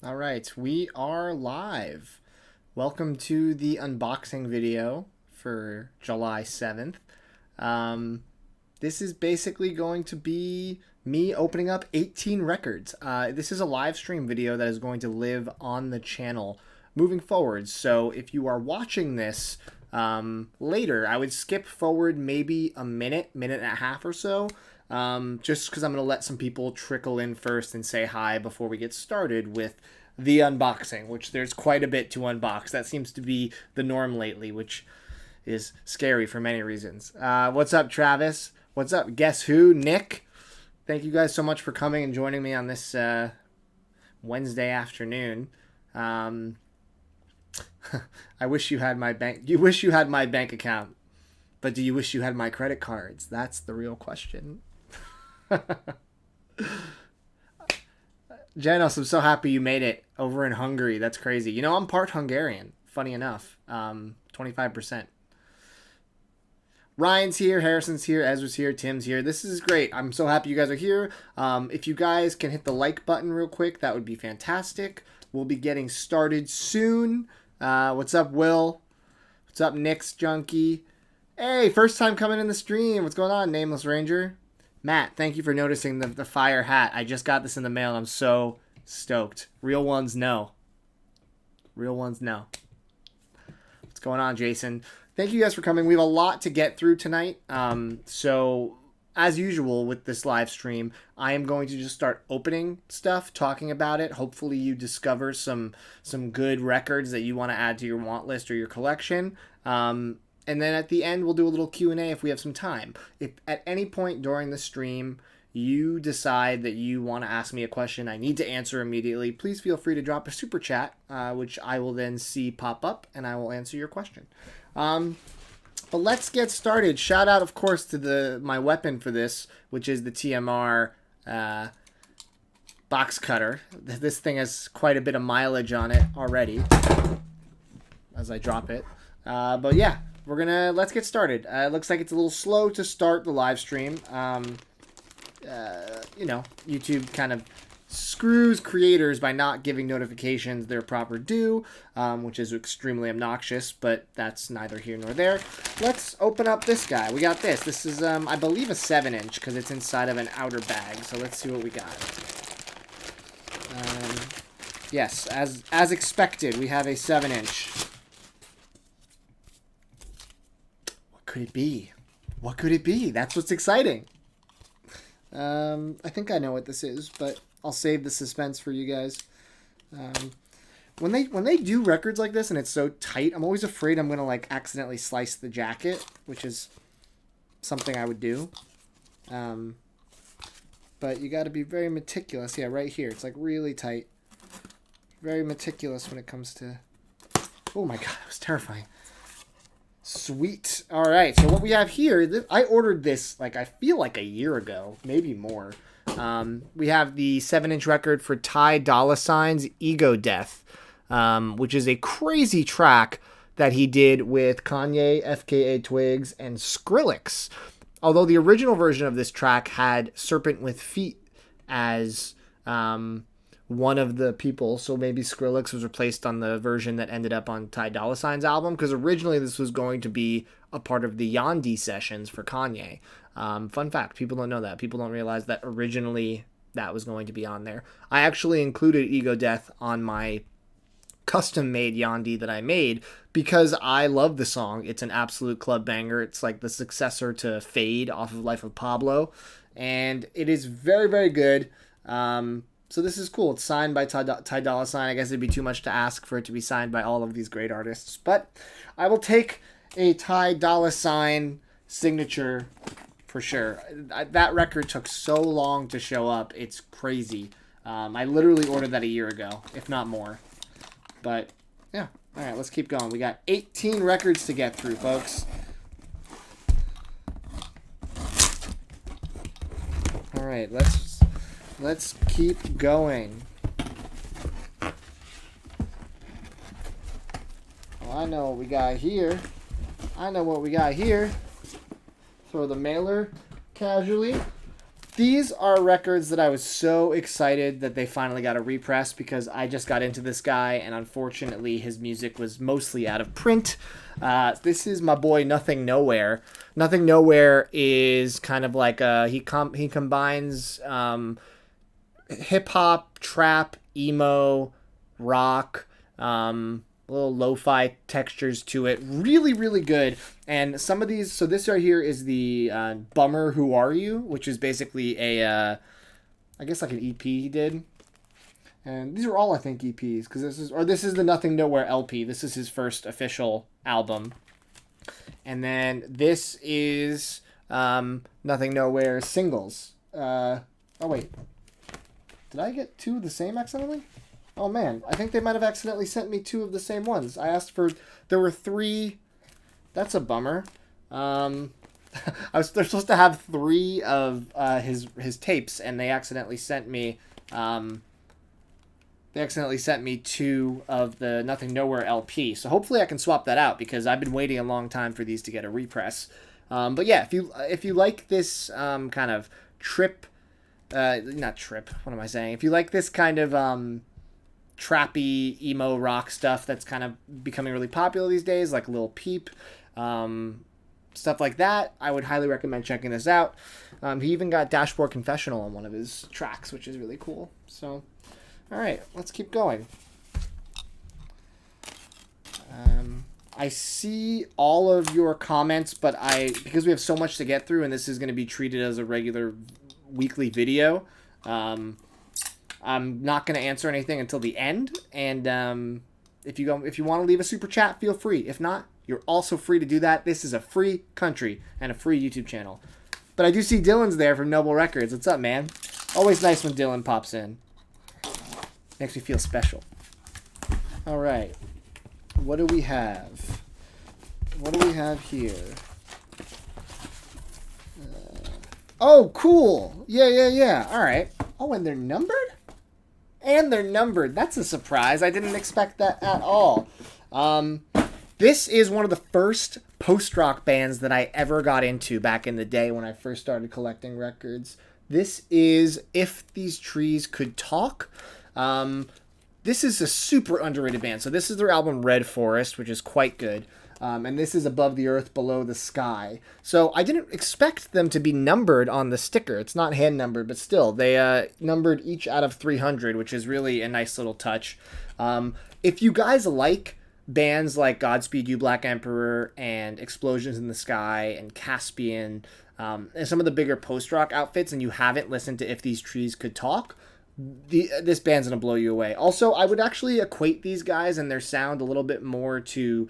All right, we are live. Welcome to the unboxing video for July 7th. This is basically going to be me opening up 18 records. This is a live stream video that is going to live on the channel moving forward. So if you are watching this later, I would skip forward maybe a minute and a half or so. Just because I'm going to let some people trickle in first and say hi before we get started with the unboxing, which there's quite a bit to unbox. That seems to be the norm lately, which is scary for many reasons. What's up, Travis? What's up? Guess who? Nick. Thank you guys so much for coming and joining me on this Wednesday afternoon. I wish you had my bank. You wish you had my bank account, but do you wish you had my credit cards? That's the real question. Janos, I'm so happy you made it over in Hungary. That's crazy. You know, I'm part Hungarian, funny enough. 25%. Ryan's here, Harrison's here, Ezra's here, Tim's here. This is great. I'm so happy you guys are here. If you guys can hit the like button real quick, that would be fantastic. We'll be getting started soon. What's up, Will? What's up, Nick's Junkie? Hey, first time coming in the stream. What's going on, Nameless Ranger? Matt, thank you for noticing the fire hat. I just got this in the mail and I'm so stoked. Real ones know. Real ones know. What's going on, Jason? Thank you guys for coming. We have a lot to get through tonight. So, as usual with this live stream, I am going to just start opening stuff, talking about it. Hopefully you discover some good records that you want to add to your want list or your collection. And then at the end, we'll do a little Q&A if we have some time. If at any point during the stream you decide that you want to ask me a question I need to answer immediately, please feel free to drop a super chat, which I will then see pop up, and I will answer your question. But let's get started. Shout out, of course, to my weapon for this, which is the TMR box cutter. This thing has quite a bit of mileage on it already as I drop it. But yeah. Let's get started. It looks like it's a little slow to start the live stream. You know, YouTube kind of screws creators by not giving notifications their proper due, which is extremely obnoxious, but that's neither here nor there. Let's open up this guy. We got this. This is, I believe, a 7-inch because it's inside of an outer bag. So let's see what we got. Yes, as expected, we have a 7-inch. Could it be? What could it be? That's what's exciting. I think I know what this is, but I'll save the suspense for you guys. When they do records like this and it's so tight, I'm always afraid I'm gonna like accidentally slice the jacket, which is something I would do. But you got to be very meticulous. Yeah, right here, it's like really tight. Very meticulous when it comes to. Oh my god, that was terrifying. Sweet. All right. So what we have here, I ordered this like I feel like a year ago, maybe more. We have the 7-inch record for Ty Dolla $ign's Ego Death, which is a crazy track that he did with Kanye, FKA Twigs, and Skrillex. Although the original version of this track had Serpent with Feet as one of the people, so maybe Skrillex was replaced on the version that ended up on Ty Dolla $ign's album, because originally this was going to be a part of the Yandhi sessions for Kanye. Fun fact, people don't know that. People don't realize that originally that was going to be on there. I actually included Ego Death on my custom-made Yandhi that I made because I love the song. It's an absolute club banger. It's like the successor to Fade off of Life of Pablo, and it is very, very good. So this is cool. It's signed by Ty Dolla $ign. I guess it'd be too much to ask for it to be signed by all of these great artists. But I will take a Ty Dolla $ign signature for sure. That record took so long to show up. It's crazy. I literally ordered that a year ago, if not more. But, yeah. All right, let's keep going. We got 18 records to get through, folks. All right, let's keep going. Well, I know what we got here. Throw the mailer casually. These are records that I was so excited that they finally got a repress, because I just got into this guy and unfortunately his music was mostly out of print. This is my boy Nothing Nowhere. Nothing Nowhere is kind of like he combines hip hop, trap, emo, rock, little lo-fi textures to it. Really, really good. And some of these, so this right here is the Bummer Who Are You, which is basically a, I guess like an EP he did. And these are all, I think, EPs, because this is the Nothing Nowhere LP. This is his first official album. And then this is Nothing Nowhere singles. Oh, wait. Did I get two of the same accidentally? Oh, man. I think they might have accidentally sent me two of the same ones. I asked for... There were three... That's a bummer. They're supposed to have three of his tapes, and they accidentally sent me... They accidentally sent me two of the Nothing Nowhere LP. So hopefully I can swap that out, because I've been waiting a long time for these to get a repress. But yeah, if you like this kind of trip... not trip, what am I saying? If you like this kind of trappy emo rock stuff that's kind of becoming really popular these days, like Lil Peep, stuff like that, I would highly recommend checking this out. He even got Dashboard Confessional on one of his tracks, which is really cool. So, all right, let's keep going. I see all of your comments, but because we have so much to get through, and this is going to be treated as a regular weekly video, I'm not going to answer anything until the end. And if you want to leave a super chat, feel free. If not, you're also free to do that. This is a free country and a free YouTube channel. But I do see Dylan's there from Noble Records. What's up, man? Always nice when Dylan pops in. Makes me feel special. All right. What do we have? What do we have here? Oh, cool. Yeah. All right. Oh, and they're numbered? And they're numbered. That's a surprise. I didn't expect that at all. This is one of the first post-rock bands that I ever got into back in the day when I first started collecting records. This is If These Trees Could Talk. This is a super underrated band. So this is their album Red Forest, which is quite good. And this is Above the Earth, Below the Sky. So I didn't expect them to be numbered on the sticker. It's not hand numbered, but still, they numbered each out of 300, which is really a nice little touch. If you guys like bands like Godspeed You Black Emperor and Explosions in the Sky and Caspian, and some of the bigger post-rock outfits, and you haven't listened to If These Trees Could Talk, this band's going to blow you away. Also, I would actually equate these guys and their sound a little bit more to...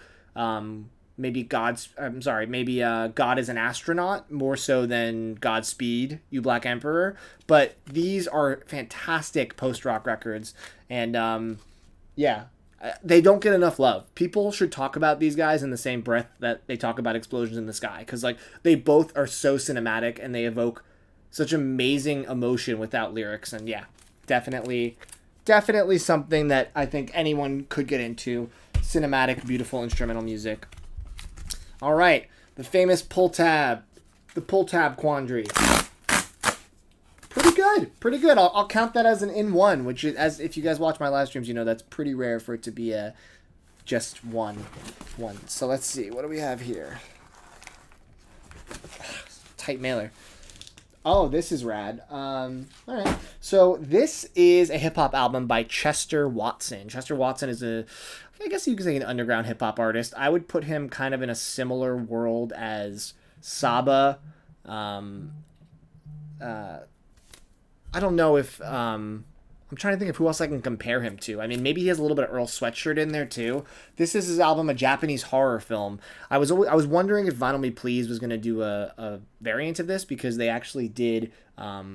maybe God is an Astronaut more so than Godspeed You Black Emperor, but these are fantastic post-rock records, and they don't get enough love. People should talk about these guys in the same breath that they talk about Explosions in the Sky, because like they both are so cinematic and they evoke such amazing emotion without lyrics. And yeah, definitely something that I think anyone could get into. Cinematic, beautiful instrumental music. All right, the famous pull tab, the pull tab quandary. Pretty good. I'll count that as an in-one, which is, as if you guys watch my live streams, you know that's pretty rare for it to be just one. So let's see, what do we have here? Tight mailer. Oh, this is rad. All right. So this is a hip-hop album by Chester Watson. Chester Watson is I guess you could say an underground hip-hop artist. I would put him kind of in a similar world as Saba. I don't know if... I'm trying to think of who else I can compare him to. I mean, maybe he has a little bit of Earl Sweatshirt in there, too. This is his album, A Japanese Horror Film. I was wondering if Vinyl Me Please was going to do a variant of this, because they actually did a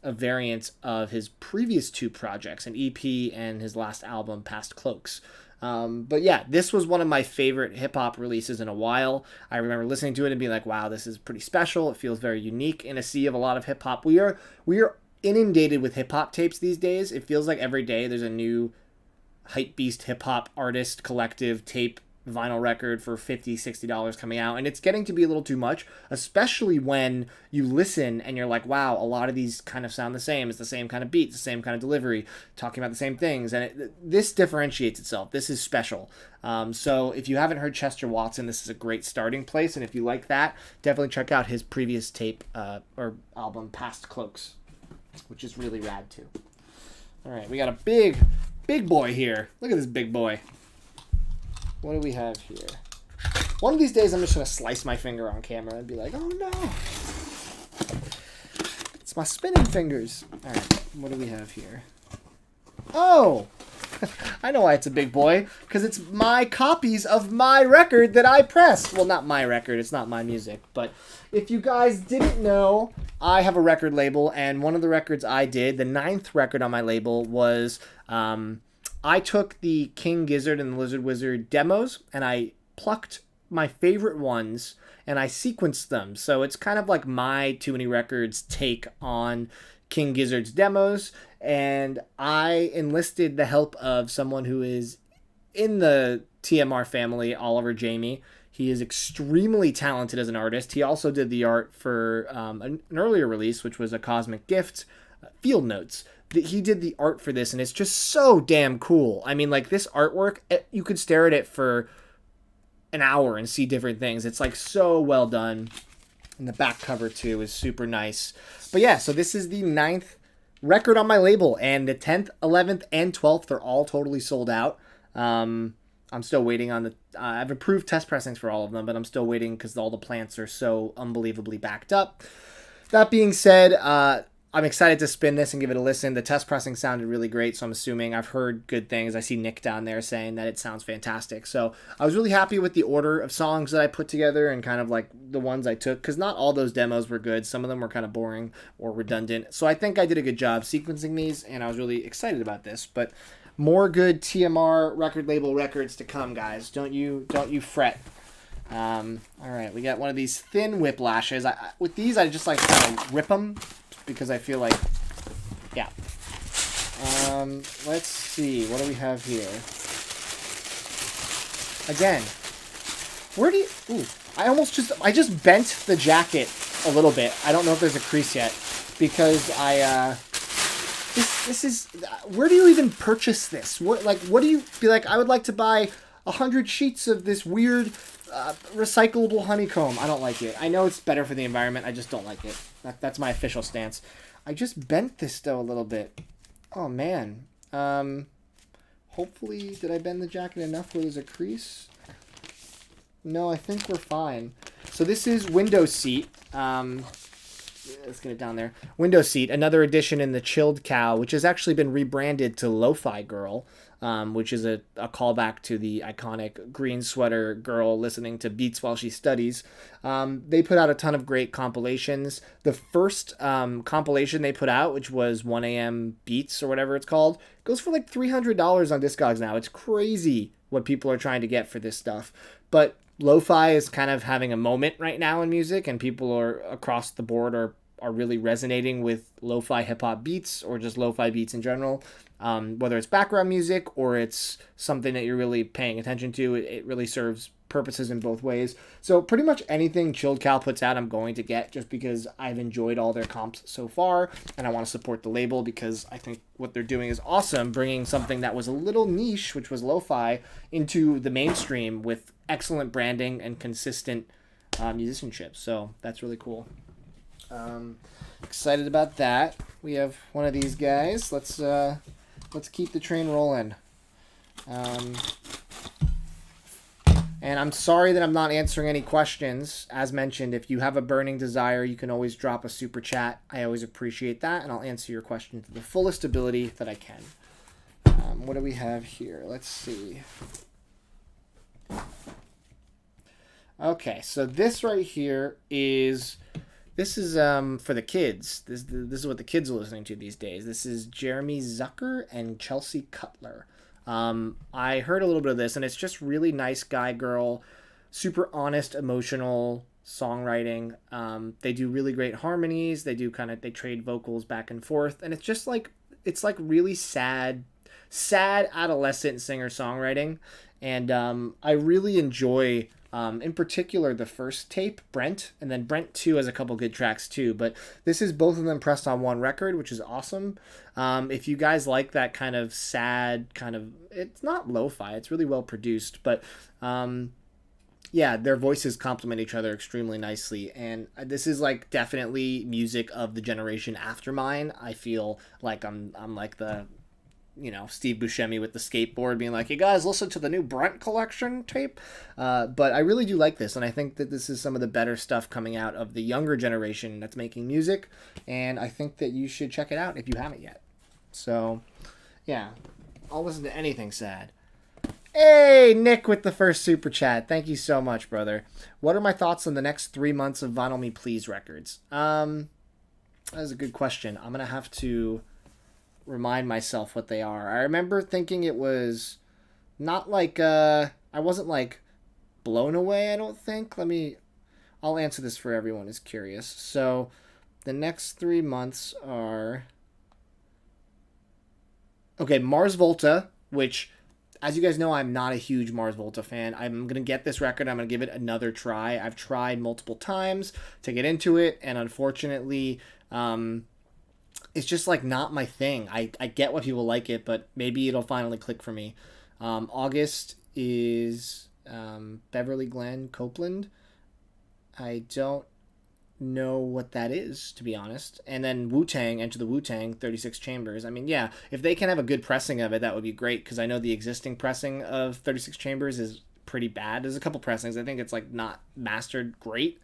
variant of his previous two projects, an EP and his last album, Past Cloaks. But yeah, this was one of my favorite hip-hop releases in a while. I remember listening to it and being like, wow, this is pretty special. It feels very unique in a sea of a lot of hip-hop. We are inundated with hip-hop tapes these days. It feels like every day there's a new hypebeast hip-hop artist collective tape vinyl record for $50-$60 coming out, and it's getting to be a little too much, especially when you listen and you're like, wow, a lot of these kind of sound the same. It's the same kind of beat, the same kind of delivery, talking about the same things, and this differentiates itself. This is special. So if you haven't heard Chester Watson, this is a great starting place, and if you like that, definitely check out his previous tape or album, Past Cloaks, which is really rad too. All right, we got a big boy here. Look at this big boy. What do we have here? One of these days, I'm just going to slice my finger on camera and be like, oh no. It's my spinning fingers. All right, what do we have here? Oh, I know why it's a big boy. Because it's my copies of my record that I pressed. Well, not my record. It's not my music. But if you guys didn't know, I have a record label. And one of the records I did, the 9th record on my label, was... I took the King Gizzard and the Lizard Wizard demos, and I plucked my favorite ones, and I sequenced them. So it's kind of like my Too Many Records take on King Gizzard's demos, and I enlisted the help of someone who is in the TMR family, Oliver Jamie. He is extremely talented as an artist. He also did the art for an earlier release, which was A Cosmic Gift, Field Notes. He did the art for this, and it's just so damn cool. I mean, like, this artwork, you could stare at it for an hour and see different things. It's, like, so well done. And the back cover, too, is super nice. But, yeah, so this is the 9th record on my label, and the 10th, 11th, and 12th are all totally sold out. I'm still waiting on the... I've approved test pressings for all of them, but I'm still waiting because all the plants are so unbelievably backed up. That being said... I'm excited to spin this and give it a listen. The test pressing sounded really great, so I'm assuming I've heard good things. I see Nick down there saying that it sounds fantastic. So I was really happy with the order of songs that I put together and kind of like the ones I took, because not all those demos were good. Some of them were kind of boring or redundant. So I think I did a good job sequencing these, and I was really excited about this. But more good TMR record label records to come, guys. Don't you fret. All right, we got one of these thin whiplashes. With these, I just like kind of rip them, because I feel like, yeah. Let's see. What do we have here? Again, where do you... Ooh, I just bent the jacket a little bit. I don't know if there's a crease yet, because this is... Where do you even purchase this? What do you... Be like, I would like to buy 100 sheets of this weird... recyclable honeycomb. I don't like it. I know it's better for the environment. I just don't like it. That's my official stance. I just bent this though a little bit. Oh man. Hopefully, did I bend the jacket enough where there's a crease? No, I think we're fine. So this is Window Seat. Let's get it down there. Window Seat, another edition in the Chilled Cow, which has actually been rebranded to Lo-Fi Girl. Which is a callback to the iconic green sweater girl listening to beats while she studies. They put out a ton of great compilations. The first compilation they put out, which was 1 a.m. Beats or whatever it's called, goes for like $300 on Discogs now. It's crazy what people are trying to get for this stuff. But lo-fi is kind of having a moment right now in music, and people are across the board are really resonating with lo-fi hip-hop beats or just lo-fi beats in general. Whether it's background music or it's something that you're really paying attention to, it really serves purposes in both ways. So pretty much anything Chilled Cow puts out, I'm going to get, just because I've enjoyed all their comps so far, and I want to support the label because I think what they're doing is awesome, bringing something that was a little niche, which was lo-fi, into the mainstream with excellent branding and consistent musicianship. So that's really cool. Excited about that. We have one of these guys. Let's keep the train rolling. And I'm sorry that I'm not answering any questions. As mentioned, if you have a burning desire, you can always drop a super chat. I always appreciate that, and I'll answer your question to the fullest ability that I can. What do we have here? Let's see. Okay, so this right here is... This is for the kids. This is what the kids are listening to these days. This is Jeremy Zucker and Chelsea Cutler. I heard a little bit of this, and it's just really nice guy-girl, super honest, emotional songwriting. They do really great harmonies. They trade vocals back and forth, and it's just like, it's like really sad, sad adolescent singer-songwriting. And I really enjoy, in particular, the first tape, Brent, and then Brent 2 has a couple good tracks too. But this is both of them pressed on one record, which is awesome. If you guys like that kind of sad, it's not lo-fi, it's really well produced, but yeah, their voices complement each other extremely nicely. And this is like definitely music of the generation after mine. I feel like I'm like the, Steve Buscemi with the skateboard being like, you guys listen to the new Brent collection tape. But I really do like this. And I think that this is some of the better stuff coming out of the younger generation that's making music. And I think that you should check it out if you haven't yet. So yeah, I'll listen to anything sad. Hey, Nick with the first super chat. Thank you so much, brother. What are my thoughts on the next 3 months of Vinyl Me Please records? That is a good question. I'm going to have to remind myself what they are. I remember thinking it was not like, I wasn't like blown away, I don't think. I'll answer this for everyone who's curious. So the next 3 months are, okay, Mars Volta, which, as you guys know, I'm not a huge Mars Volta fan. I'm going to get this record. I'm going to give it another try. I've tried multiple times to get into it, and unfortunately, it's just like not my thing. I get why people like it, but maybe it'll finally click for me. August is Beverly Glenn Copeland. I don't know what that is, to be honest. And then Wu-Tang, Enter the Wu-Tang, 36 Chambers. I mean, yeah, if they can have a good pressing of it, that would be great, because I know the existing pressing of 36 Chambers is pretty bad. There's a couple pressings. I think it's like not mastered great.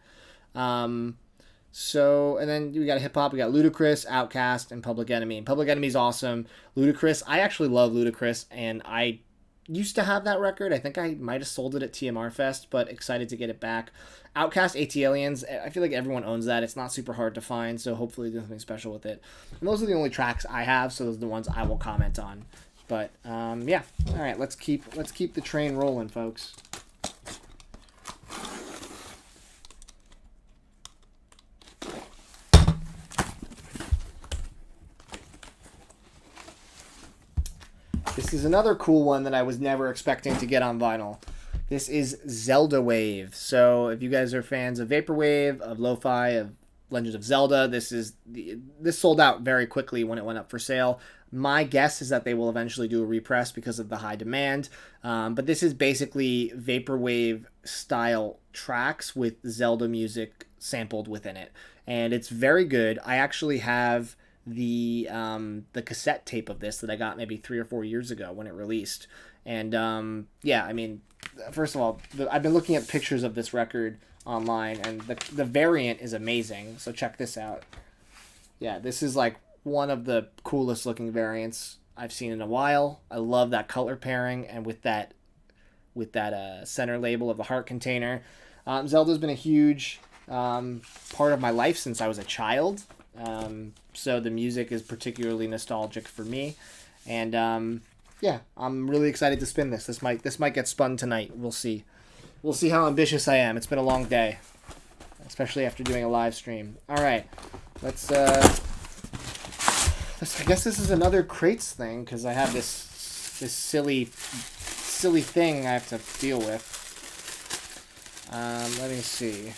So, and then we got hip-hop. We got Ludacris, Outkast, and Public Enemy. And Public Enemy's awesome. Ludacris, I actually love Ludacris, and I used to have that record. I think I might have sold it at TMR Fest, but excited to get it back. Outkast, AT-Aliens, I feel like everyone owns that. It's not super hard to find, so hopefully there's something special with it. And those are the only tracks I have, so those are the ones I will comment on. But, yeah. All right, let's keep the train rolling, folks. This is another cool one that I was never expecting to get on vinyl. This is Zelda Wave. So if you guys are fans of Vaporwave, of Lo-Fi, of Legend of Zelda, this sold out very quickly when it went up for sale. My guess is that they will eventually do a repress because of the high demand. But this is basically Vaporwave style tracks with Zelda music sampled within it. And it's very good. I actually have the cassette tape of this that I got maybe 3 or 4 years ago when it released. And yeah, I mean, first of all, I've been looking at pictures of this record online, and the variant is amazing. So check this out. Yeah, this is like one of the coolest looking variants I've seen in a while. I love that color pairing, and with that center label of the heart container. Zelda's been a huge part of my life since I was a child. So the music is particularly nostalgic for me, and yeah, I'm really excited to spin this. This might get spun tonight. We'll see how ambitious I am. It's been a long day, especially after doing a live stream. All right, let's I guess this is another crates thing, because I have this silly thing I have to deal with. Let me see.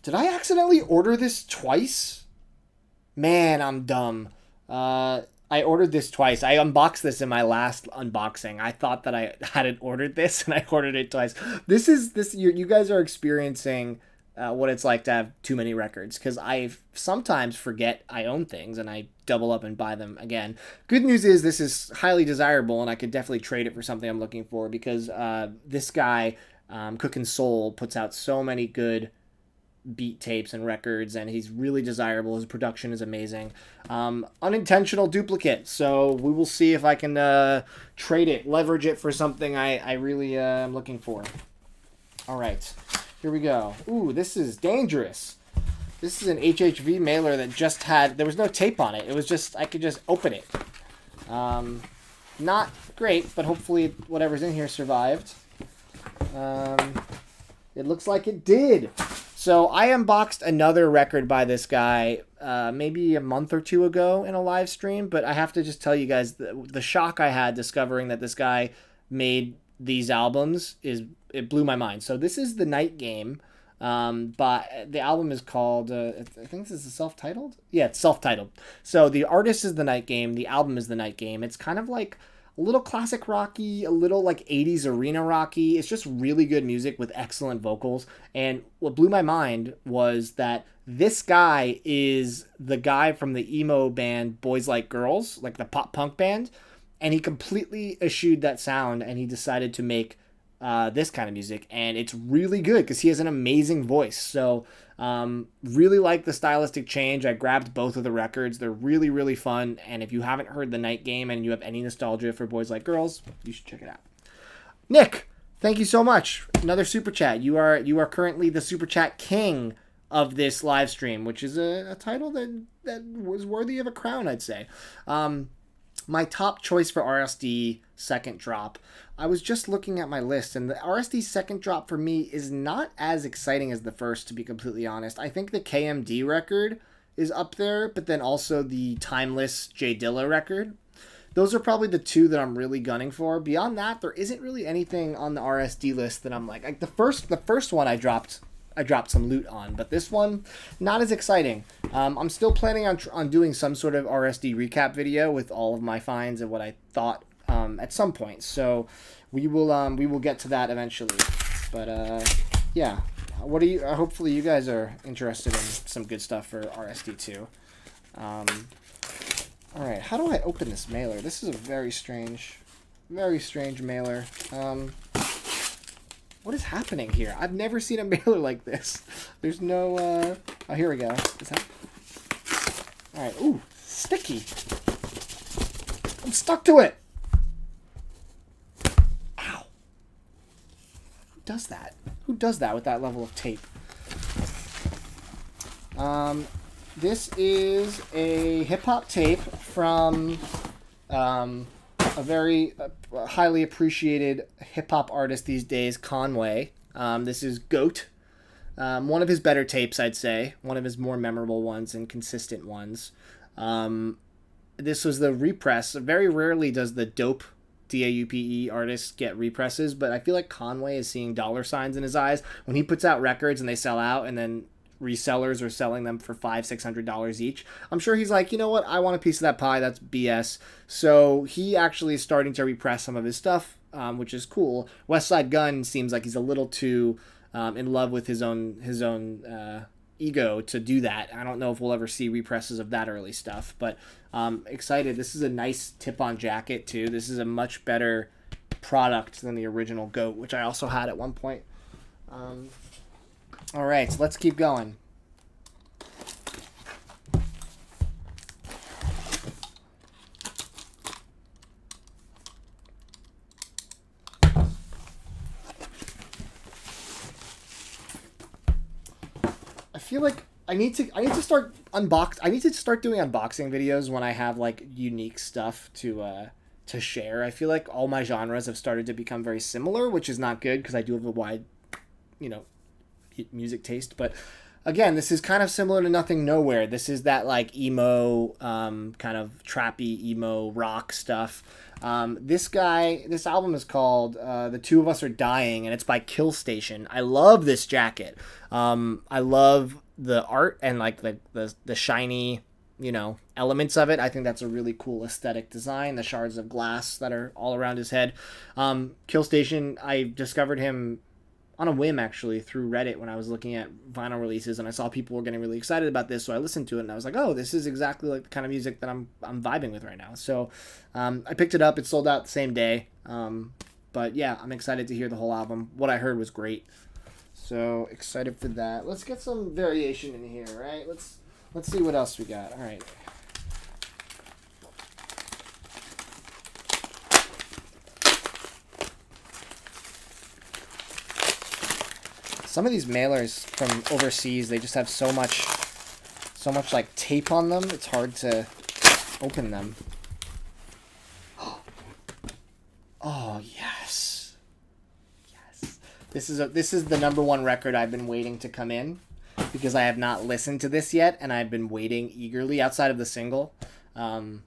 Did I accidentally order this twice? Man, I'm dumb. I ordered this twice. I unboxed this in my last unboxing. I thought that I hadn't ordered this, and I ordered it twice. You guys are experiencing what it's like to have too many records, because I sometimes forget I own things, and I double up and buy them again. Good news is this is highly desirable, and I could definitely trade it for something I'm looking for, because this guy, Cookin' Soul, puts out so many good beat tapes and records, and he's really desirable. His production is amazing. Unintentional duplicate, so we will see if I can trade it, leverage it for something I really am looking for. All right, here we go. Ooh, this is dangerous. This is an HHV mailer that just had, there was no tape on it. It was just, I could just open it. Not great, but hopefully whatever's in here survived. It looks like it did. So I unboxed another record by this guy maybe a month or two ago in a live stream, but I have to just tell you guys the shock I had discovering that this guy made these albums it blew my mind. So this is The Night Game, but the album is called, I think this is self-titled? Yeah, it's self-titled. So the artist is The Night Game, the album is The Night Game. It's kind of like a little classic rocky, a little like 80s arena rocky. It's just really good music with excellent vocals. And what blew my mind was that this guy is the guy from the emo band Boys Like Girls, like the pop punk band. And he completely eschewed that sound and he decided to make this kind of music. And it's really good because he has an amazing voice. So really like the stylistic change. I grabbed both of the records. They're really, really fun. And if you haven't heard The Night Game and you have any nostalgia for Boys Like Girls, you should check it out. Nick, thank you so much. Another super chat. You are currently the super chat king of this live stream, which is a title that was worthy of a crown, I'd say. My top choice for RSD second drop. I was just looking at my list, and the RSD second drop for me is not as exciting as the first, to be completely honest. I think the KMD record is up there, but then also the Timeless J Dilla record. Those are probably the two that I'm really gunning for. Beyond that, there isn't really anything on the RSD list that I'm like the first one I dropped some loot on, but this one, not as exciting. I'm still planning on doing some sort of RSD recap video with all of my finds and what I thought at some point. So we will get to that eventually. But yeah, what are you? Hopefully you guys are interested in some good stuff for RSD too. All right, how do I open this mailer? This is a very strange mailer. What is happening here? I've never seen a mailer like this. There's no, oh, here we go. Is that? All right. Ooh, sticky. I'm stuck to it. Ow. Who does that? Who does that with that level of tape? This is a hip-hop tape from, a very highly appreciated hip-hop artist these days, Conway. This is GOAT. One of his better tapes, I'd say. One of his more memorable ones and consistent ones. This was the repress. Very rarely does the dope DAUPE artist get represses, but I feel like Conway is seeing dollar signs in his eyes when he puts out records and they sell out, and then resellers are selling them for $500-$600 each. I'm sure he's like, you know what, I want a piece of that pie. That's BS. So he actually is starting to repress some of his stuff, which is cool. Westside Gunn seems like he's a little too in love with his own ego to do that. I don't know if we'll ever see represses of that early stuff, but excited. This is a nice tip-on jacket too. This is a much better product than the original GOAT, which I also had at one point. All right, so let's keep going. I feel like I need to start doing unboxing videos when I have like unique stuff to share. I feel like all my genres have started to become very similar, which is not good because I do have a wide, music taste. But again, this is kind of similar to Nothing Nowhere. This is that like emo kind of trappy emo rock stuff. This album is called The Two of Us Are Dying, and it's by Kill Station. I love this jacket. I love the art and like the shiny elements of it. I think that's a really cool aesthetic design. The shards of glass that are all around his head. Kill Station, I discovered him on a whim, actually, through Reddit when I was looking at vinyl releases, and I saw people were getting really excited about this, so I listened to it, and I was like, oh, this is exactly like the kind of music that I'm vibing with right now. So I picked it up. It sold out the same day. But yeah, I'm excited to hear the whole album. What I heard was great. So excited for that. Let's get some variation in here, right? Let's see what else we got. All right. Some of these mailers from overseas, they just have so much like tape on them. It's hard to open them. Oh, yes. Yes. This is the number one record I've been waiting to come in. because I have not listened to this yet, and I've been waiting eagerly outside of the single to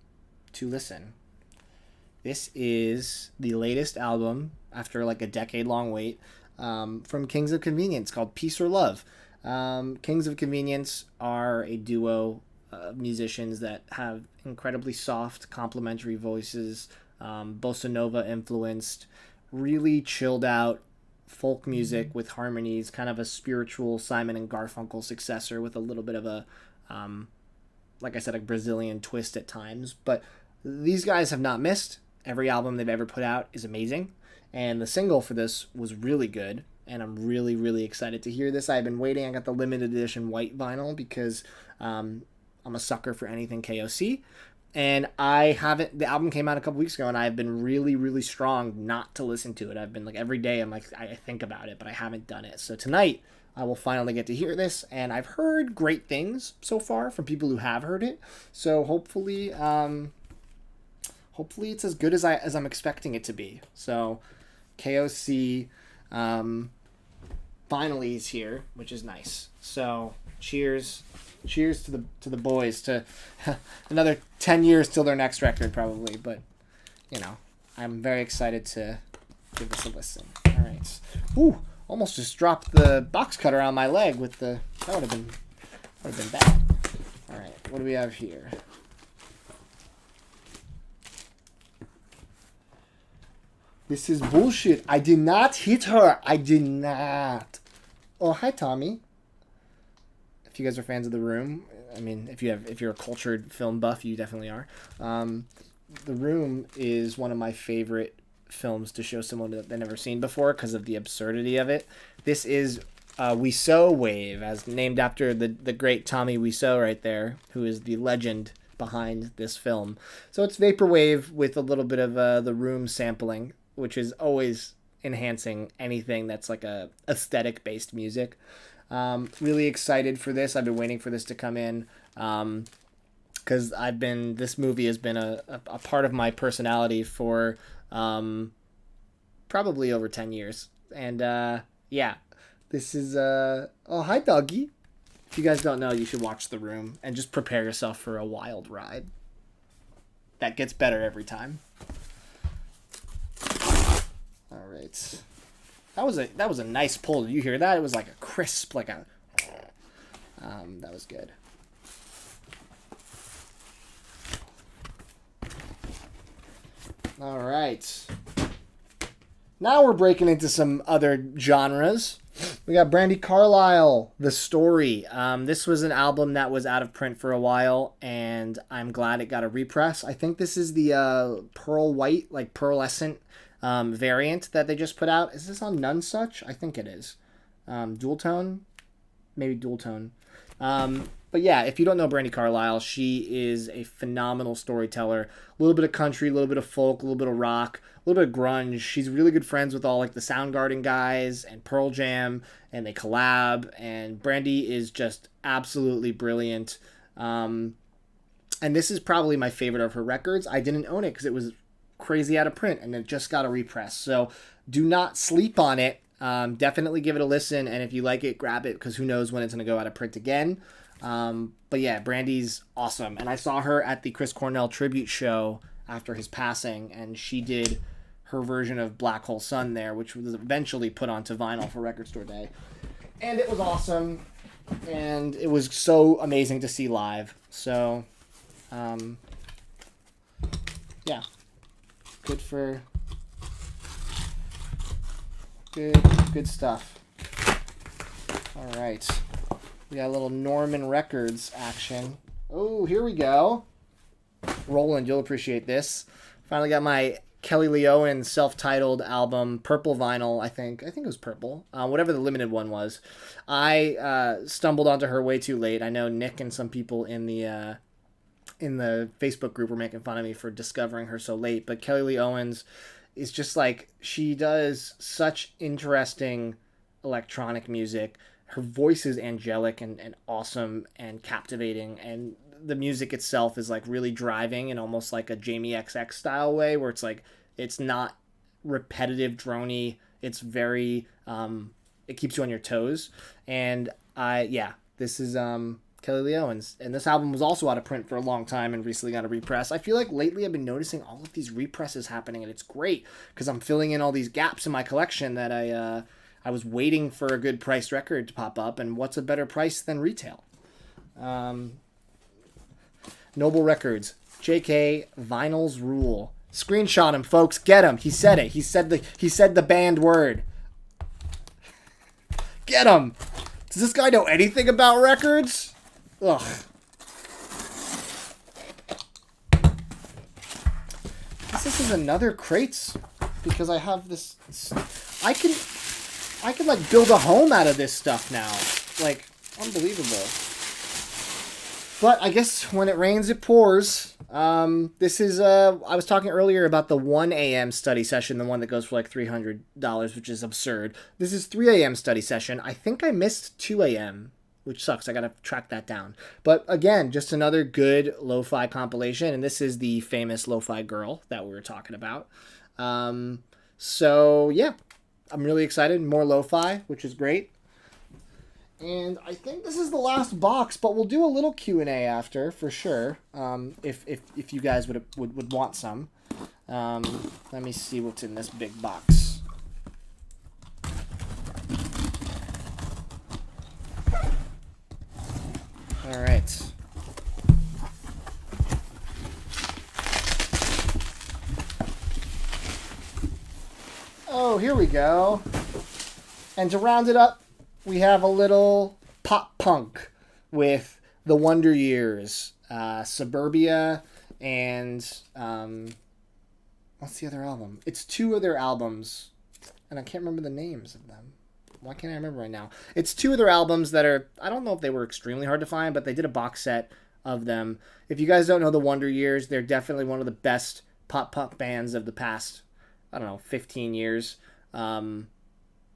listen. This is the latest album after like a decade-long wait from Kings of Convenience called Peace or Love. Kings of Convenience are a duo of musicians that have incredibly soft, complementary voices, bossa nova influenced, really chilled out folk music with harmonies, kind of a spiritual Simon and Garfunkel successor with a little bit of a, like I said, a Brazilian twist at times. But these guys have not missed. Every album they've ever put out is amazing. And the single for this was really good. And I'm really, really excited to hear this. I've been waiting. I got the limited edition white vinyl because I'm a sucker for anything KOC. And the album came out a couple weeks ago, and I've been really, really strong not to listen to it. I've been like every day I'm like, I think about it, but I haven't done it. So tonight I will finally get to hear this, and I've heard great things so far from people who have heard it. So hopefully it's as good as I'm expecting it to be. So KOC finally is here, which is nice. So cheers to the boys, to another 10 years till their next record probably, but I'm very excited to give this a listen. All right. Ooh, almost just dropped the box cutter on my leg with that would have been bad. All right, what do we have here? This is bullshit. I did not hit her. I did not. Oh, hi Tommy. If you guys are fans of The Room, I mean, if you're a cultured film buff, you definitely are. The Room is one of my favorite films to show someone that they've never seen before because of the absurdity of it. This is Wiseau Wave, as named after the great Tommy Wiseau right there, who is the legend behind this film. So it's vaporwave with a little bit of The Room sampling, which is always enhancing anything that's like a aesthetic-based music. Really excited for this. I've been waiting for this to come in because this movie has been a part of my personality for probably over 10 years. And yeah, this is oh, hi doggy. If you guys don't know, you should watch The Room and just prepare yourself for a wild ride. That gets better every time. All right. That was a nice pull. Did you hear that? It was like a crisp, like a. That was good. All right. Now we're breaking into some other genres. We got Brandy Carlisle, The Story. This was an album that was out of print for a while, and I'm glad it got a repress. I think this is the pearl white, like pearlescent variant that they just put out. Is this on Nonesuch? I think it is. Dual tone? Maybe dual tone. But yeah, if you don't know Brandy Carlisle, she is a phenomenal storyteller. A little bit of country, a little bit of folk, a little bit of rock, a little bit of grunge. She's really good friends with all like the Soundgarden guys and Pearl Jam, and they collab. And Brandy is just absolutely brilliant. And this is probably my favorite of her records. I didn't own it because it was crazy out of print, and it just got a repress. So do not sleep on it. Definitely give it a listen, and if you like it, grab it, because who knows when it's going to go out of print again. But yeah, Brandy's awesome, and I saw her at the Chris Cornell tribute show after his passing, and she did her version of Black Hole Sun there, which was eventually put onto vinyl for Record Store Day, and it was awesome, and it was so amazing to see live. So yeah, good stuff. All right. We got a little Norman Records action. Oh, here we go. Roland, you'll appreciate this. Finally got my Kelly Lee Owens self-titled album, purple vinyl, I think. I think it was purple. Whatever the limited one was. I stumbled onto her way too late. I know Nick and some people in the Facebook group were making fun of me for discovering her so late. But Kelly Lee Owens is just like, she does such interesting electronic music. Her voice is angelic and awesome and captivating, and the music itself is like really driving in almost like a Jamie XX style way, where it's like, it's not repetitive droney. It's very, it keeps you on your toes. And this is Kelly Lee Owens, and this album was also out of print for a long time and recently got a repress. I feel like lately I've been noticing all of these represses happening, and it's great because I'm filling in all these gaps in my collection that I was waiting for a good price record to pop up, and what's a better price than retail? Noble Records, JK, Vinyls Rule. Screenshot him, folks. Get him. He said it. He said the banned word. Get him. Does this guy know anything about records? Ugh. This is another crates because I have this. I can like build a home out of this stuff now. Like, unbelievable. But I guess when it rains, it pours. This is, I was talking earlier about the 1 a.m. study session, the one that goes for like $300, which is absurd. This is 3 a.m. study session. I think I missed 2 a.m., which sucks. I gotta track that down. But again, just another good lo-fi compilation, and this is the famous Lo-Fi Girl that we were talking about. So yeah, I'm really excited. More lo-fi, which is great. And I think this is the last box, but we'll do a little Q&A after, for sure, if you guys would want some. Let me see what's in this big box. All right. Oh, here we go. And to round it up, we have a little pop punk with the Wonder Years, Suburbia, and what's the other album? It's 2 of their albums, and I can't remember the names of them. Why can't I remember right now? It's 2 of their albums that are, I don't know if they were extremely hard to find, but they did a box set of them. If you guys don't know the Wonder Years, they're definitely one of the best pop punk bands of the past, 15 years.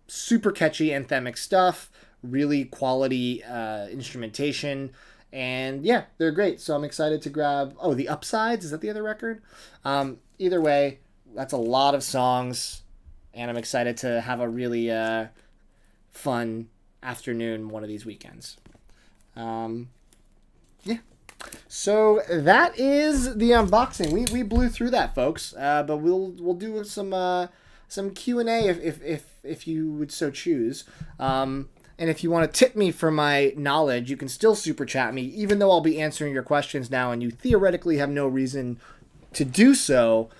Super catchy anthemic stuff, really quality instrumentation, and yeah, they're great. So I'm excited to grab, The Upsides, is that the other record? Either way, that's a lot of songs, and I'm excited to have a really fun afternoon one of these weekends. Yeah. So that is the unboxing. We blew through that, folks, but we'll do some Q&A if you would so choose. And if you want to tip me for my knowledge, you can still super chat me, even though I'll be answering your questions now and you theoretically have no reason to do so.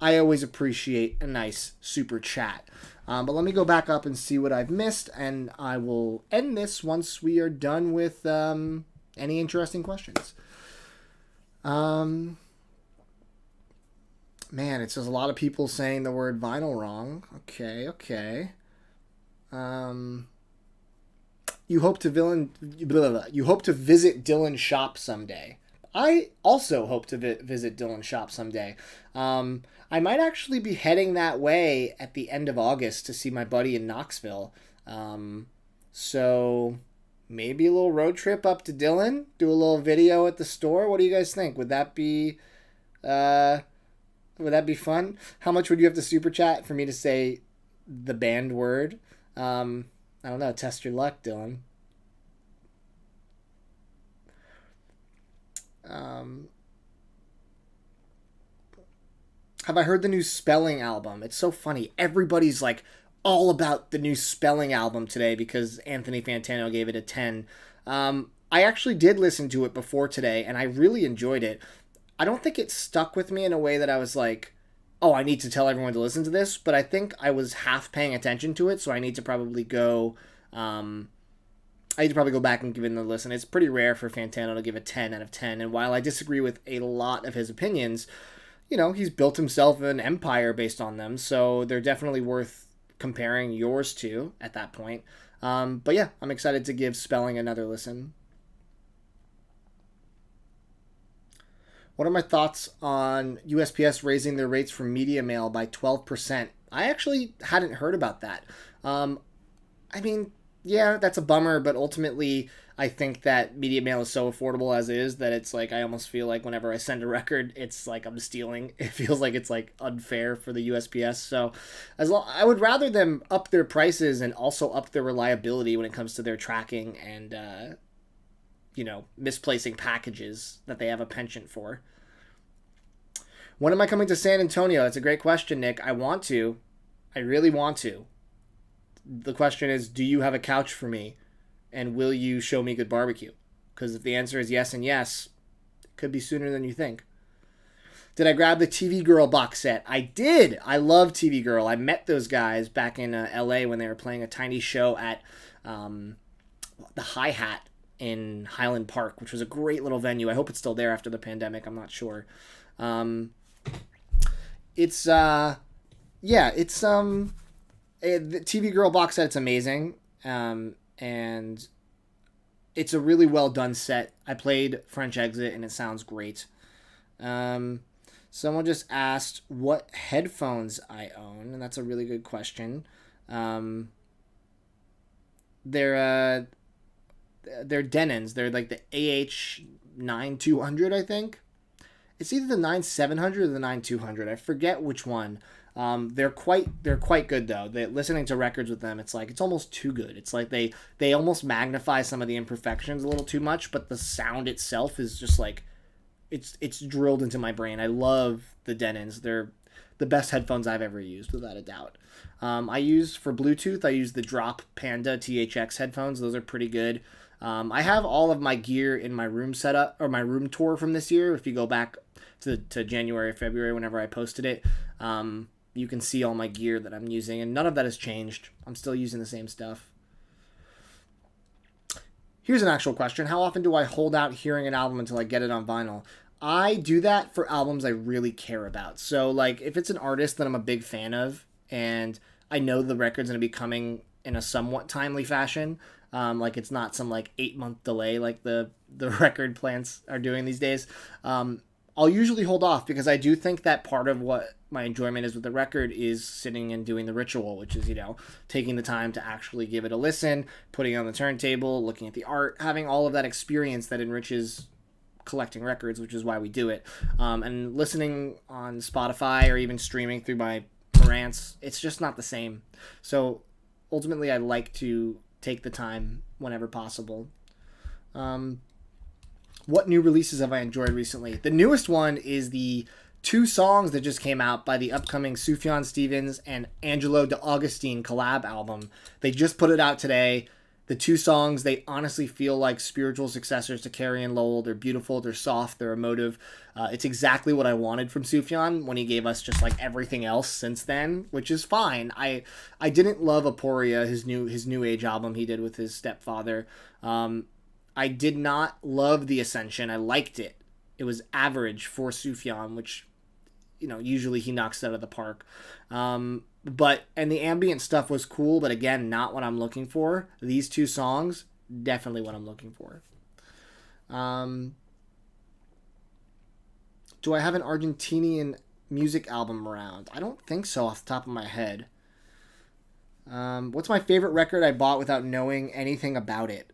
I always appreciate a nice super chat. But let me go back up and see what I've missed, and I will end this once we are done with any interesting questions. Man, it's just a lot of people saying the word vinyl wrong. Okay. You hope to visit Dylan's shop someday. I also hope to visit Dylan's shop someday. I might actually be heading that way at the end of August to see my buddy in Knoxville. So maybe a little road trip up to Dylan, do a little video at the store. What do you guys think? Would that be fun? How much would you have to super chat for me to say the banned word? I don't know. Test your luck, Dylan. Have I heard the new Spelling album? It's so funny. Everybody's like all about the new Spelling album today because Anthony Fantano gave it a 10. I actually did listen to it before today, and I really enjoyed it. I don't think it stuck with me in a way that I was like, oh, I need to tell everyone to listen to this, but I think I was half paying attention to it, so I need to probably go back and give it a listen. It's pretty rare for Fantano to give a 10 out of 10, and while I disagree with a lot of his opinions, he's built himself an empire based on them, so they're definitely worth comparing yours to at that point. But yeah, I'm excited to give Spelling another listen. What are my thoughts on USPS raising their rates for media mail by 12%? I actually hadn't heard about that. I mean, Yeah, that's a bummer, but ultimately, I think that media mail is so affordable as is that it's like I almost feel like whenever I send a record, it's like I'm stealing. It feels like it's like unfair for the USPS. So, I would rather them up their prices and also up their reliability when it comes to their tracking and misplacing packages that they have a penchant for. When am I coming to San Antonio? That's a great question, Nick. I want to. I really want to. The question is, do you have a couch for me? And will you show me good barbecue? Because if the answer is yes and yes, it could be sooner than you think. Did I grab the TV Girl box set? I did. I love TV Girl. I met those guys back in LA when they were playing a tiny show at the Hi-Hat in Highland Park, which was a great little venue. I hope it's still there after the pandemic. I'm not sure. It's the TV Girl box set. It's amazing. And it's a really well done set. I played French Exit and it sounds great. Someone just asked what headphones I own, and that's a really good question. They're Denons. They're like the AH9200, I think. It's either the 9700 or the 9200. I forget which one. They're quite good though. Listening to records with them, it's almost too good. It's like they almost magnify some of the imperfections a little too much, but the sound itself is just like it's drilled into my brain. I love the Denons. They're the best headphones I've ever used, without a doubt. I use for Bluetooth. I use the Drop Panda THX headphones. Those are pretty good. I have all of my gear in my room setup or my room tour from this year. If you go back to January, February, whenever I posted it, you can see all my gear that I'm using, and none of that has changed. I'm still using the same stuff. Here's an actual question. How often do I hold out hearing an album until I get it on vinyl? I do that for albums I really care about. So, like, if it's an artist that I'm a big fan of, and I know the record's going to be coming in a somewhat timely fashion, like it's not some, 8-month delay like the record plants are doing these days, I'll usually hold off because I do think that part of what my enjoyment is with the record is sitting and doing the ritual, which is, taking the time to actually give it a listen, putting it on the turntable, looking at the art, having all of that experience that enriches collecting records, which is why we do it. And listening on Spotify or even streaming through my Marantz, it's just not the same. So ultimately, I like to take the time whenever possible. What new releases have I enjoyed recently? The newest one is the 2 songs that just came out by the upcoming Sufjan Stevens and Angelo D'Augustine collab album. They just put it out today. The 2 songs, they honestly feel like spiritual successors to Carrie and Lowell. They're beautiful, they're soft, they're emotive. It's exactly what I wanted from Sufjan when he gave us just everything else since then, which is fine. I didn't love Aporia, his new age album he did with his stepfather. I did not love The Ascension. I liked it. It was average for Sufjan, which, usually he knocks it out of the park. And the ambient stuff was cool, but again, not what I'm looking for. These 2 songs, definitely what I'm looking for. Do I have an Argentinian music album around? I don't think so off the top of my head. What's my favorite record I bought without knowing anything about it?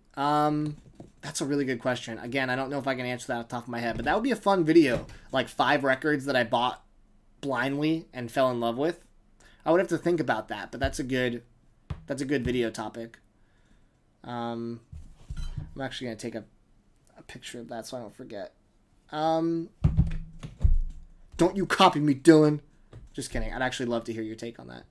That's a really good question. Again, I don't know if I can answer that off the top of my head, but that would be a fun video. 5 records that I bought blindly and fell in love with. I would have to think about that, but that's a good video topic. I'm actually going to take a picture of that so I don't forget. Don't you copy me, Dylan. Just kidding. I'd actually love to hear your take on that.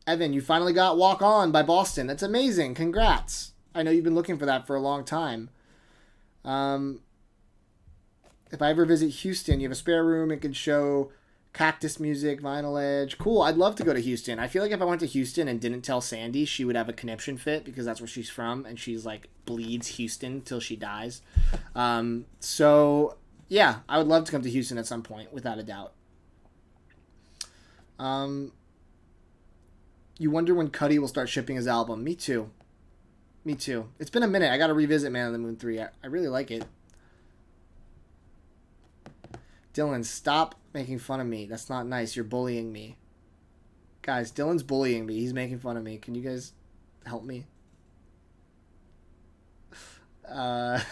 Evan, you finally got Walk On by Boston. That's amazing. Congrats. I know you've been looking for that for a long time. If I ever visit Houston, you have a spare room, it could show Cactus Music, Vinyl Edge. Cool, I'd love to go to Houston. I feel like if I went to Houston and didn't tell Sandy, she would have a conniption fit because that's where she's from, and she's bleeds Houston till she dies. So, yeah, I would love to come to Houston at some point, without a doubt. You wonder when Cuddy will start shipping his album. Me too. It's been a minute. I got to revisit Man on the Moon 3. I really like it. Dylan, stop making fun of me. That's not nice. You're bullying me. Guys, Dylan's bullying me. He's making fun of me. Can you guys help me? Do I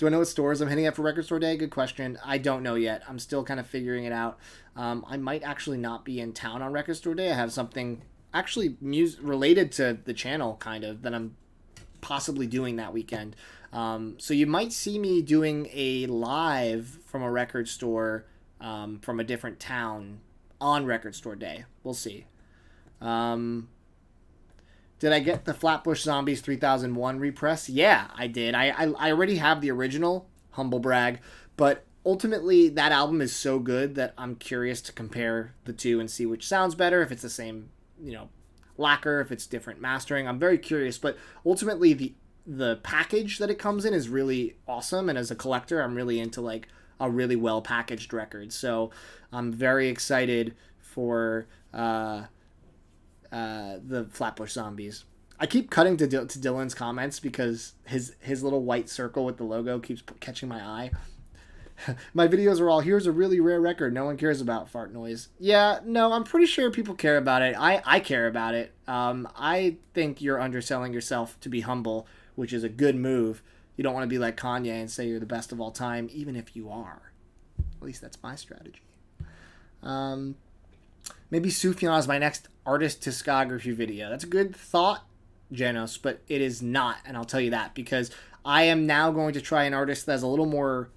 know what stores I'm hitting up for Record Store Day? Good question. I don't know yet. I'm still kind of figuring it out. I might actually not be in town on Record Store Day. I have something actually related to the channel, kind of, that I'm possibly doing that weekend. So you might see me doing a live from a record store from a different town on Record Store Day. We'll see. Did I get the Flatbush Zombies 3001 repress? Yeah, I did. I already have the original, humble brag, but ultimately that album is so good that I'm curious to compare the two and see which sounds better, if it's the same, lacquer, if it's different mastering. I'm very curious, but ultimately the package that it comes in is really awesome, and as a collector, I'm really into like a really well packaged record. So I'm very excited for the Flatbush Zombies. I keep cutting to Dylan's comments because his little white circle with the logo keeps catching my eye. My videos are all, here's a really rare record no one cares about, fart noise. Yeah, no, I'm pretty sure people care about it. I care about it. I think you're underselling yourself to be humble, which is a good move. You don't want to be like Kanye and say you're the best of all time, even if you are. At least that's my strategy. Maybe Sufjan is my next artist discography video. That's a good thought, Janos, but it is not, and I'll tell you that, because I am now going to try an artist that has a little more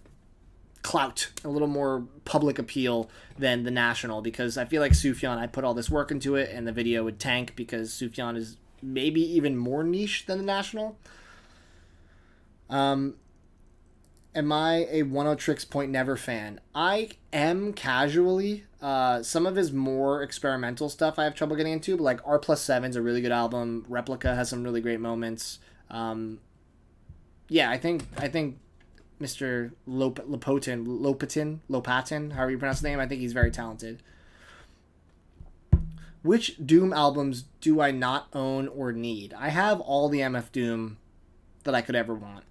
clout, a little more public appeal than the National, because I feel like Sufjan, I put all this work into it, and the video would tank because Sufjan is maybe even more niche than the National. Am I a 1-0-Tricks Point Never fan? I am casually. Some of his more experimental stuff I have trouble getting into, but like R+7's a really good album. Replica has some really great moments. Yeah, I think Mr. Lopatin, however you pronounce his name, I think he's very talented. Which Doom albums do I not own or need? I have all the MF Doom that I could ever want.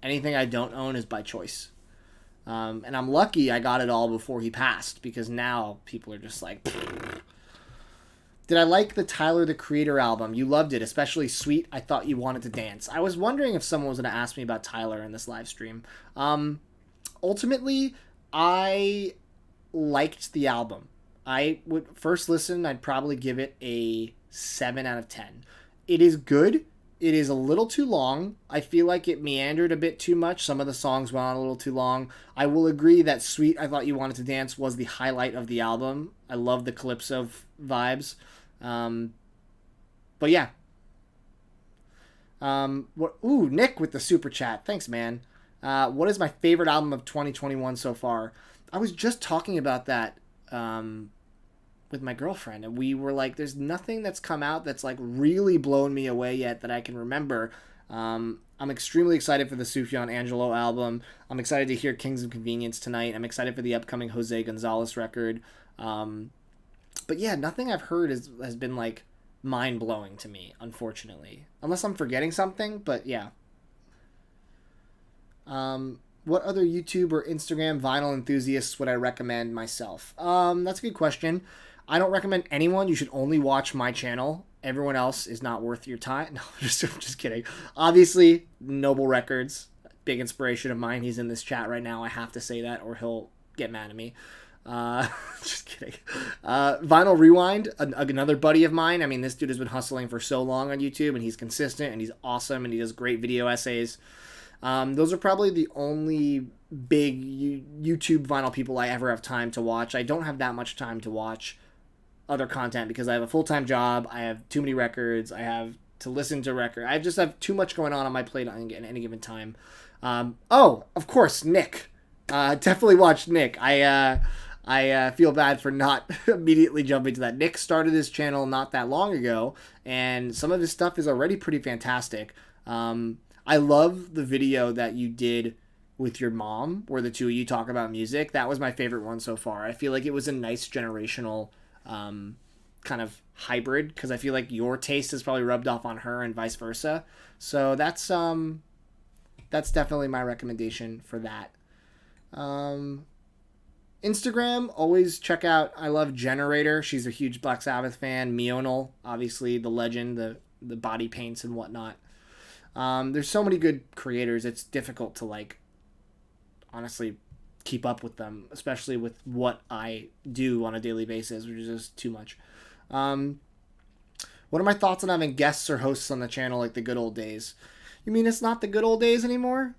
Anything I don't own is by choice. And I'm lucky I got it all before he passed, because now people are just like... Did I like the Tyler, the Creator album? You loved it, especially Sweet. I thought you wanted to dance. I was wondering if someone was going to ask me about Tyler in this live stream. Ultimately, I liked the album. I would first listen, I'd probably give it a 7 out of 10. It is good. It is a little too long. I feel like it meandered a bit too much. Some of the songs went on a little too long. I will agree that Sweet, I Thought You Wanted to Dance was the highlight of the album. I love the Calypso vibes. But yeah. Nick with the super chat. Thanks, man. What is my favorite album of 2021 so far? I was just talking about that with my girlfriend, and we were like, there's nothing that's come out that's like really blown me away yet that I can remember. I'm extremely excited for the Sufjan Angelo album. I'm excited to hear Kings of Convenience tonight. I'm excited for the upcoming Jose Gonzalez record. But yeah, nothing I've heard has been like mind-blowing to me, unfortunately. Unless I'm forgetting something, but yeah. What other YouTube or Instagram vinyl enthusiasts would I recommend myself? That's a good question. I don't recommend anyone. You should only watch my channel. Everyone else is not worth your time. No, I'm just kidding. Obviously, Noble Records, big inspiration of mine. He's in this chat right now. I have to say that or he'll get mad at me. Just kidding. Vinyl Rewind, another buddy of mine. I mean, this dude has been hustling for so long on YouTube, and he's consistent, and he's awesome, and he does great video essays. Those are probably the only big YouTube vinyl people I ever have time to watch. I don't have that much time to watch other content because I have a full-time job. I have too many records. I have to listen to records. I just have too much going on my plate at any given time. Of course, Nick. Definitely watch Nick. I feel bad for not immediately jumping to that. Nick started his channel not that long ago, and some of his stuff is already pretty fantastic. I love the video that you did with your mom, where the two of you talk about music. That was my favorite one so far. I feel like it was a nice generational kind of hybrid, because I feel like your taste has probably rubbed off on her and vice versa. So that's definitely my recommendation for that. Instagram, always check out, I love Generator. She's a huge Black Sabbath fan. Mionel, obviously the legend, the body paints and whatnot. There's so many good creators. It's difficult to, like, honestly keep up with them, especially with what I do on a daily basis, which is just too much. What are my thoughts on having guests or hosts on the channel like the good old days? You mean it's not the good old days anymore?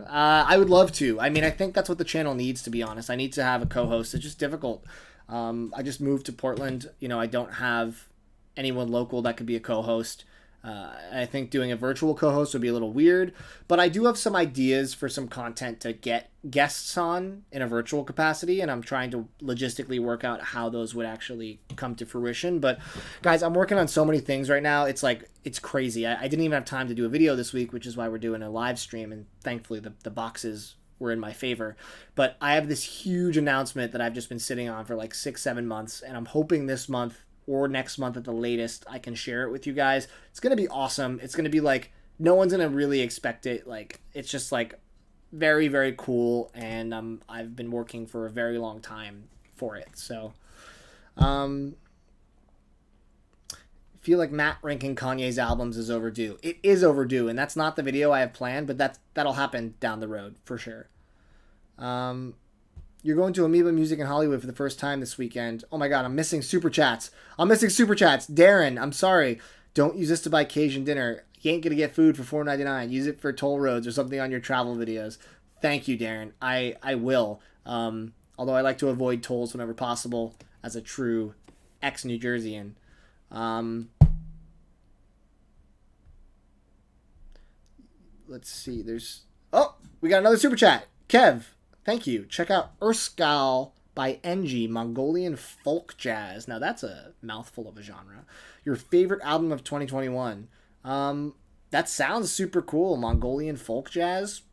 I would love to. I mean, I think that's what the channel needs, to be honest. I need to have a co-host. It's just difficult. I just moved to Portland. You know, I don't have anyone local that could be a co-host. I think doing a virtual co-host would be a little weird, but I do have some ideas for some content to get guests on in a virtual capacity, and I'm trying to logistically work out how those would actually come to fruition. But guys, I'm working on so many things right now. It's like, it's crazy. I didn't even have time to do a video this week, which is why we're doing a live stream, and thankfully the boxes were in my favor. But I have this huge announcement that I've just been sitting on for like 6-7 months, and I'm hoping this month or next month at the latest I can share it with you guys. It's going to be awesome. It's going to be like, no one's going to really expect it. Like, it's just like very, very cool, and I've been working for a very long time for it. So feel like Matt ranking Kanye's albums is overdue. It is overdue, and that's not the video I have planned, but that'll happen down the road for sure. You're going to Amoeba Music in Hollywood for the first time this weekend. Oh my god, I'm missing super chats. Darren, I'm sorry. Don't use this to buy Cajun dinner. You ain't gonna get food for $4.99. Use it for toll roads or something on your travel videos. Thank you, Darren. I will. Although I like to avoid tolls whenever possible as a true ex-New Jerseyan. Let's see. We got another super chat. Kev. Thank you. Check out Erskal by NG, Mongolian folk jazz. Now that's a mouthful of a genre. Your favorite album of 2021. That sounds super cool. Mongolian folk jazz.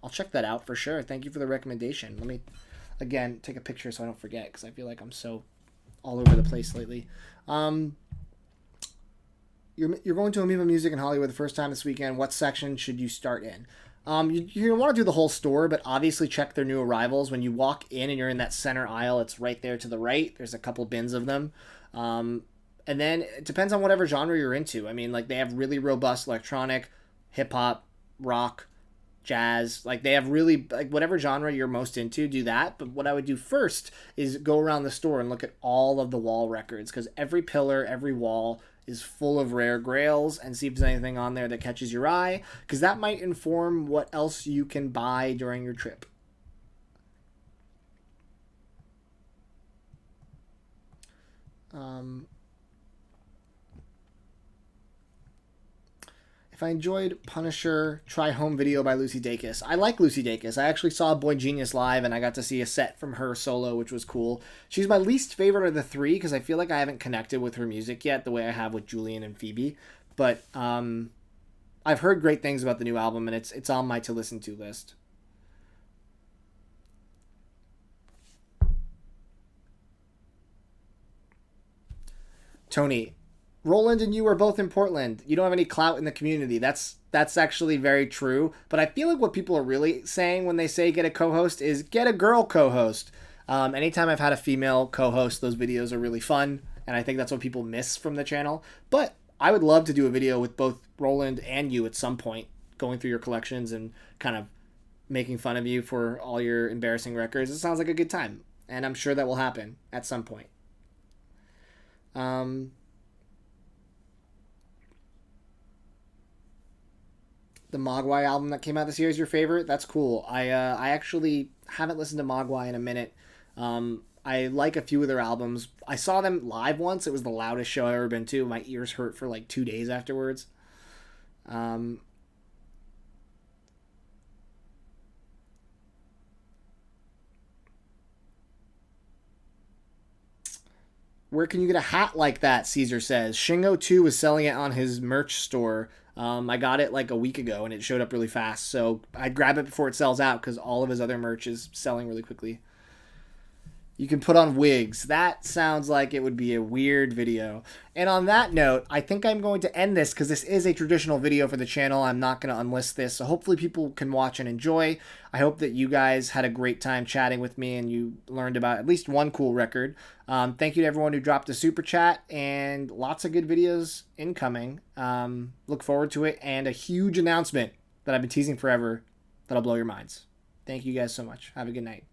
I'll check that out for sure. Thank you for the recommendation. Let me, again, take a picture so I don't forget, because I feel like I'm so all over the place lately. You're going to Amoeba Music in Hollywood the first time this weekend. What section should you start in? You want to do the whole store, but obviously check their new arrivals. When you walk in and you're in that center aisle, it's right there to the right. There's a couple bins of them. And then it depends on whatever genre you're into. I mean, like, they have really robust electronic, hip-hop, rock, jazz. Like, they have really, like, whatever genre you're most into, do that. But what I would do first is go around the store and look at all of the wall records, because every pillar, every wall is full of rare grails, and see if there's anything on there that catches your eye, because that might inform what else you can buy during your trip. If I enjoyed Punisher, try Home Video by Lucy Dacus. I like Lucy Dacus. I actually saw Boy Genius live, and I got to see a set from her solo, which was cool. She's my least favorite of the three, because I feel like I haven't connected with her music yet the way I have with Julian and Phoebe. But I've heard great things about the new album, and it's on my to-listen-to list. Tony, Roland and you are both in Portland. You don't have any clout in the community. That's actually very true. But I feel like what people are really saying when they say get a co-host is get a girl co-host. Anytime I've had a female co-host, those videos are really fun. And I think that's what people miss from the channel. But I would love to do a video with both Roland and you at some point, going through your collections and kind of making fun of you for all your embarrassing records. It sounds like a good time. And I'm sure that will happen at some point. The Mogwai album that came out this year is your favorite? That's cool. I actually haven't listened to Mogwai in a minute. I like a few of their albums. I saw them live once. It was the loudest show I've ever been to. My ears hurt for like 2 days afterwards. Where can you get a hat like that, Caesar says. Shingo 2 was selling it on his merch store. I got it like a week ago, and it showed up really fast. So I'd grab it before it sells out, because all of his other merch is selling really quickly. You can put on wigs. That sounds like it would be a weird video. And on that note, I think I'm going to end this because this is a traditional video for the channel. I'm not going to unlist this, so hopefully people can watch and enjoy. I hope that you guys had a great time chatting with me and you learned about at least one cool record. Thank you to everyone who dropped a super chat, and lots of good videos incoming. Look forward to it, and a huge announcement that I've been teasing forever that'll blow your minds. Thank you guys so much. Have a good night.